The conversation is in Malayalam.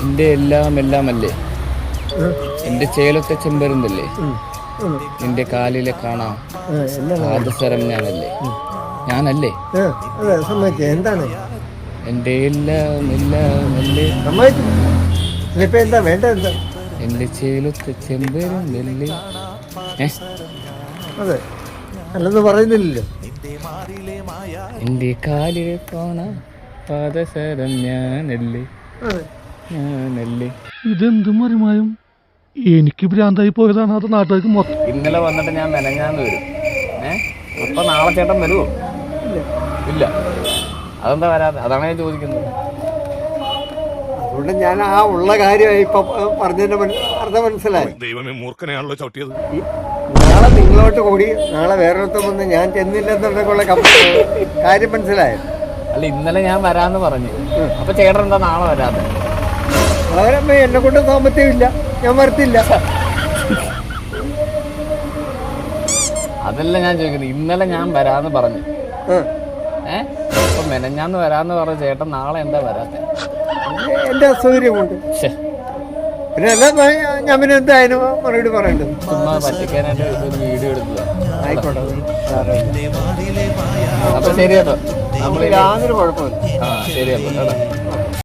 എൻ്റെ എല്ലാം അല്ലേ, എൻ്റെ ചേലത്തെ ചെമ്പരുന്തല്ലേ, നിന്റെ കാലിലെ കാണാം പാദസരം ഞാനല്ലേ, എന്താണ് എൻ്റെ എല്ലാം അല്ലേ, എന്താ വേണ്ട എന്താ എൻ്റെ ചേലത്തെ ചെമ്പരുന്തല്ലേ. അതെ അല്ലെന്ന് പറയുന്നില്ലല്ലോ. എൻ്റെ കാലിലെ കാണാം പാദസരം ഞാനല്ലേ. ഇതെന്ത് മറിമായും എനിക്ക് ഭ്രാന്തായി പോയതാണ്. അത് നാട്ടുകാർക്ക് മൊത്തം. ഇന്നലെ വന്നിട്ട് ഞാൻ മെനഞ്ഞാന്ന് വരും. അപ്പൊ നാളെ ചേട്ടൻ വരുമോ? ഇല്ല. അതെന്താ വരാതെ? അതാണ് ഞാൻ ചോദിക്കുന്നത്. അതുകൊണ്ട് ഞാൻ ആ ഉള്ള കാര്യം ഇപ്പൊ പറഞ്ഞതിന്റെ അർത്ഥം മനസ്സിലായി. ദൈവമേ, മൂർഖനെയാണല്ലോ ചവിട്ടിയത്. നാളെ നിങ്ങളോട്ട് കൂടി നാളെ വേറൊരുത്തം വന്ന് ഞാൻ ചെന്നില്ലെന്നുള്ള കാര്യം മനസ്സിലായോ? അല്ല, ഇന്നലെ ഞാൻ വരാന്ന് പറഞ്ഞു. അപ്പൊ ചേട്ടൻ എന്താ നാളെ വരാതെ? അവരമ്മ എന്നെ കൊണ്ട് സാമ്പത്തികമില്ല, ഞാൻ വരത്തില്ല. അതല്ല ഞാൻ ചോദിക്കുന്നത്. ഇന്നലെ ഞാൻ വരാന്ന് പറഞ്ഞു. അപ്പൊ മെനഞ്ഞാന്ന് വരാന്ന് പറഞ്ഞ ചേട്ടൻ നാളെ എന്താ വരാത്തെ? എന്റെ അസൗകര്യമുണ്ട്. പിന്നെ അല്ല, ഞാൻ പിന്നെ എന്തായാലും മറുപടി പറയണ്ടത്. ചുമ്മാ പറ്റിക്കാനായിട്ട് ഒരു വീഡിയോ എടുത്തതാ. ആയിക്കോട്ടെ, അപ്പൊ ശരി കേട്ടോ. യാതൊരു കുഴപ്പമില്ല. ശരി അപ്പൊ കേട്ടോ.